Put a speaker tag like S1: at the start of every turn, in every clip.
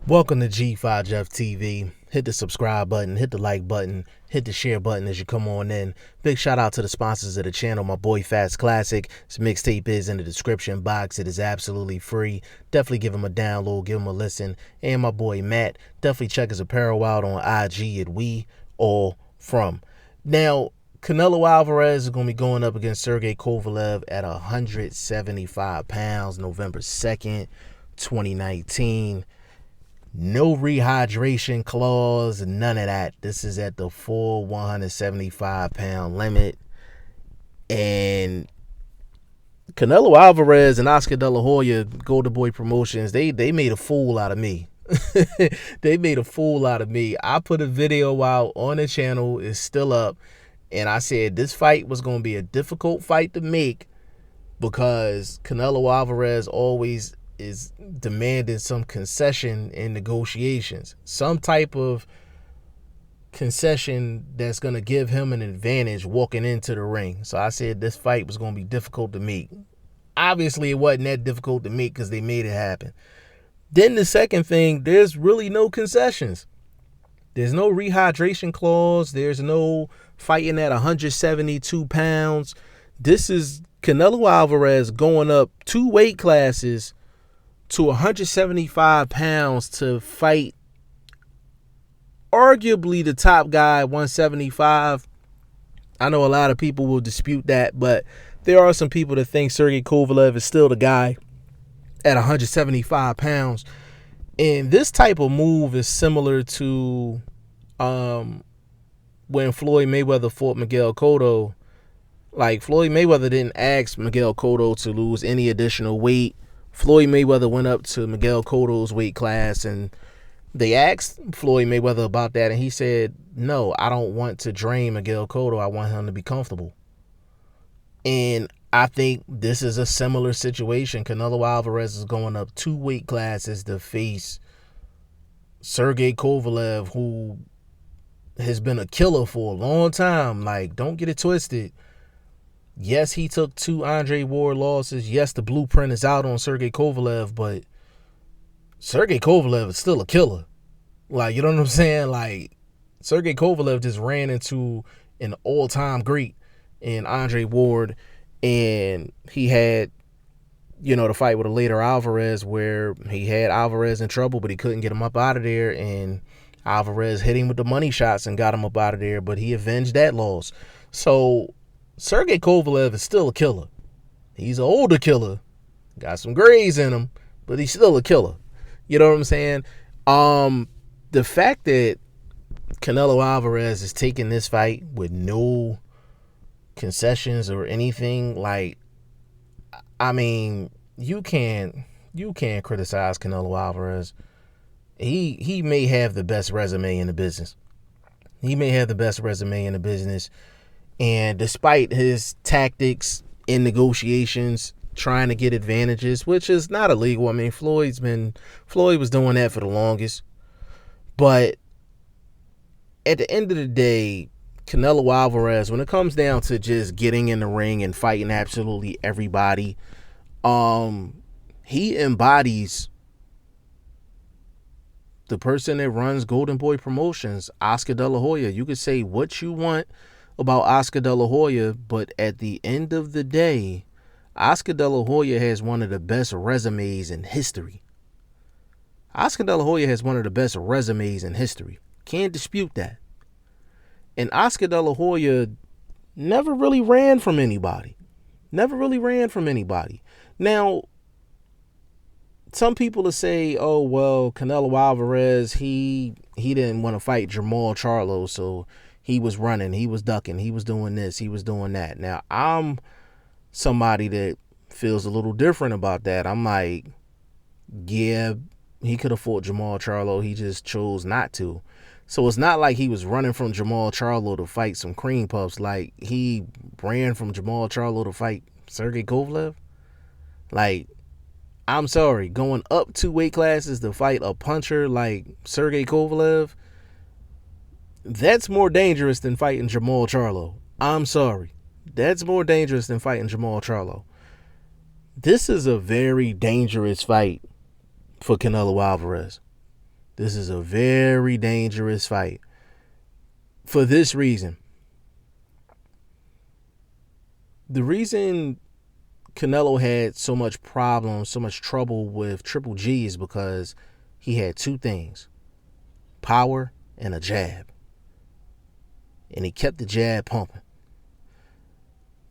S1: Welcome to G5 Jeff TV. Hit the subscribe button, hit the like button, hit the share button as you come on in. Big shout out to the sponsors of the channel, my boy Fast Classic. His mixtape is in the description box. It is absolutely free. Definitely give him a download, give him a listen. And my boy Matt, definitely check his apparel out on IG at We All From. Now, Canelo Alvarez is going to be going up against Sergey Kovalev at 175 pounds, November 2nd, 2019. No rehydration clause, none of that. This is at the full 175-pound limit. And Canelo Alvarez and Oscar De La Hoya, Golden Boy Promotions, they made a fool out of me. They made a fool out of me. I put a video out on the channel. It's still up. And I said this fight was going to be a difficult fight to make because Canelo Alvarez always is demanding some concession in negotiations, some type of concession that's going to give him an advantage walking into the ring. So I said this fight was going to be difficult to make. Obviously, it wasn't that difficult to make because they made it happen. Then the second thing, there's really no concessions. There's no rehydration clause. There's no fighting at 172 pounds. This is Canelo Alvarez going up 2 weight classes to 175 pounds to fight arguably the top guy, 175. I know a lot of people will dispute that, but there are some people that think Sergey Kovalev is still the guy at 175 pounds. And this type of move is similar to when Floyd Mayweather fought Miguel Cotto. Like, Floyd Mayweather didn't ask Miguel Cotto to lose any additional weight. Floyd Mayweather went up to Miguel Cotto's weight class, and they asked Floyd Mayweather about that, and he said, no, I don't want to drain Miguel Cotto. I want him to be comfortable. And I think this is a similar situation. Canelo Alvarez is going up 2 weight classes to face Sergey Kovalev, who has been a killer for a long time. Like, don't get it twisted. Yes, he took 2 Andre Ward losses. Yes, the blueprint is out on Sergey Kovalev, but Sergey Kovalev is still a killer. Like, you know what I'm saying? Like, Sergey Kovalev just ran into an all-time great in Andre Ward, and he had, the fight with a later Alvarez where he had Alvarez in trouble, but he couldn't get him up out of there, and Alvarez hit him with the money shots and got him up out of there, but he avenged that loss. So Sergey Kovalev is still a killer. He's an older killer. Got some grays in him, but he's still a killer. You know what I'm saying? The fact that Canelo Alvarez is taking this fight with no concessions or anything, like, I mean, you can't criticize Canelo Alvarez. He may have the best resume in the business. He may have the best resume in the business. And despite his tactics in negotiations, trying to get advantages, which is not illegal. I mean, Floyd was doing that for the longest. But at the end of the day, Canelo Alvarez, when it comes down to just getting in the ring and fighting absolutely everybody, he embodies the person that runs Golden Boy Promotions, Oscar De La Hoya. You could say what you want about Oscar De La Hoya, but at the end of the day, Oscar De La Hoya has one of the best resumes in history. Oscar De La Hoya has one of the best resumes in history. Can't dispute that. And Oscar De La Hoya never really ran from anybody. Now, some people will say, oh, well, Canelo Alvarez, he didn't want to fight Jermall Charlo, so he was running, he was ducking, he was doing this, he was doing that. Now, I'm somebody that feels a little different about that. I'm like, yeah, he could have fought Jermall Charlo. He just chose not to. So it's not like he was running from Jermall Charlo to fight some cream puffs. Like, he ran from Jermall Charlo to fight Sergey Kovalev. Like, I'm sorry, going up 2 weight classes to fight a puncher like Sergey Kovalev, that's more dangerous than fighting Jermall Charlo. I'm sorry. That's more dangerous than fighting Jermall Charlo. This is a very dangerous fight for Canelo Alvarez. This is a very dangerous fight. For this reason. The reason Canelo had so much problems, so much trouble with Triple G is because he had two things: power and a jab. And he kept the jab pumping.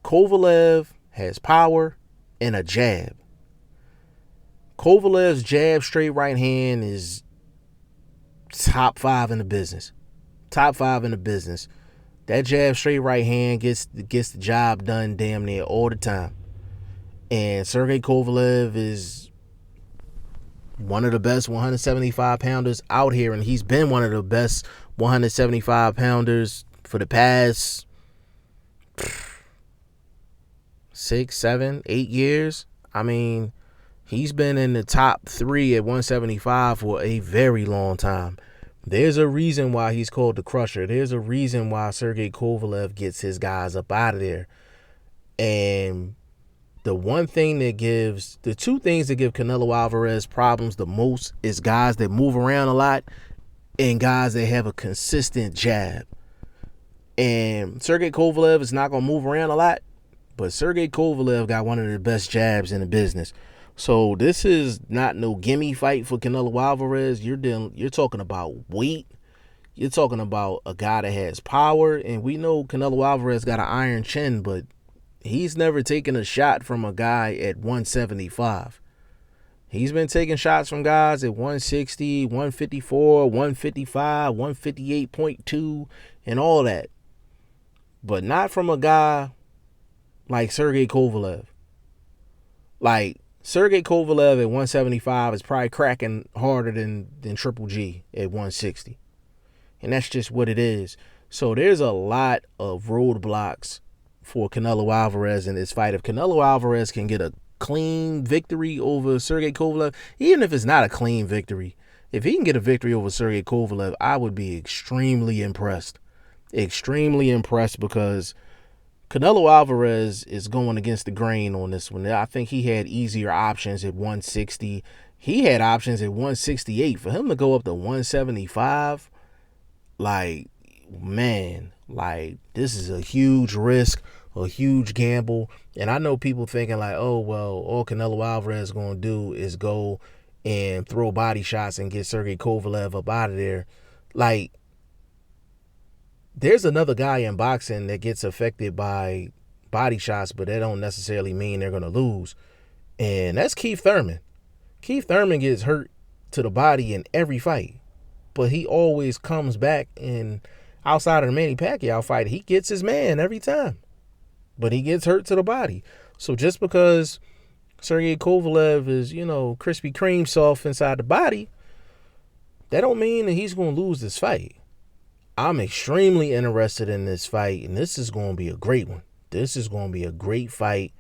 S1: Kovalev has power and a jab. Kovalev's jab straight right hand is top 5 in the business. Top 5 in the business. That jab straight right hand gets the job done damn near all the time. And Sergey Kovalev is one of the best 175 pounders out here, and he's been one of the best 175 pounders for the past 6, 7, 8 years. I mean, he's been in the top 3 at 175 for a very long time. There's a reason why he's called the Crusher. There's a reason why Sergey Kovalev gets his guys up out of there. And the two things that give Canelo Alvarez problems the most is guys that move around a lot and guys that have a consistent jab. And Sergey Kovalev is not going to move around a lot, but Sergey Kovalev got one of the best jabs in the business. So this is not no gimme fight for Canelo Alvarez. You're talking about weight. You're talking about a guy that has power, and we know Canelo Alvarez got an iron chin, but he's never taken a shot from a guy at 175. He's been taking shots from guys at 160, 154, 155, 158.2, and all that. But not from a guy like Sergey Kovalev. Like, Sergey Kovalev at 175 is probably cracking harder than Triple G at 160. And that's just what it is. So there's a lot of roadblocks for Canelo Alvarez in this fight. If Canelo Alvarez can get a clean victory over Sergey Kovalev, even if it's not a clean victory, if he can get a victory over Sergey Kovalev, I would be extremely impressed. Extremely impressed, because Canelo Alvarez is going against the grain on this one. I think he had easier options at 160. He had options at 168. For him to go up to 175, like, man, like, this is a huge risk, a huge gamble. And I know people thinking like, oh, well, all Canelo Alvarez is going to do is go and throw body shots and get Sergey Kovalev up out of there. Like, there's another guy in boxing that gets affected by body shots, but that don't necessarily mean they're going to lose. And that's Keith Thurman. Keith Thurman gets hurt to the body in every fight, but he always comes back. And outside of the Manny Pacquiao fight, he gets his man every time, but he gets hurt to the body. So just because Sergey Kovalev is, Krispy Kreme soft inside the body, that don't mean that he's going to lose this fight. I'm extremely interested in this fight, and this is going to be a great one. This is going to be a great fight,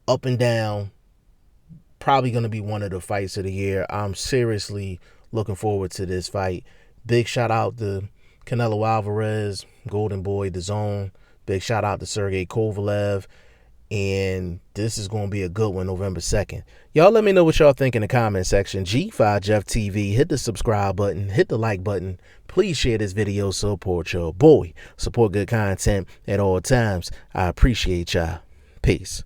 S1: up and down. Probably going to be one of the fights of the year. I'm seriously looking forward to this fight. Big shout out to Canelo Alvarez, Golden Boy, The Zone. Big shout out to Sergey Kovalev. And this is going to be a good one, November 2nd. Y'all let me know what y'all think in the comment section. G5 Jeff TV. Hit the subscribe button. Hit the like button. Please share this video. Support your boy. Support good content at all times. I appreciate y'all. Peace.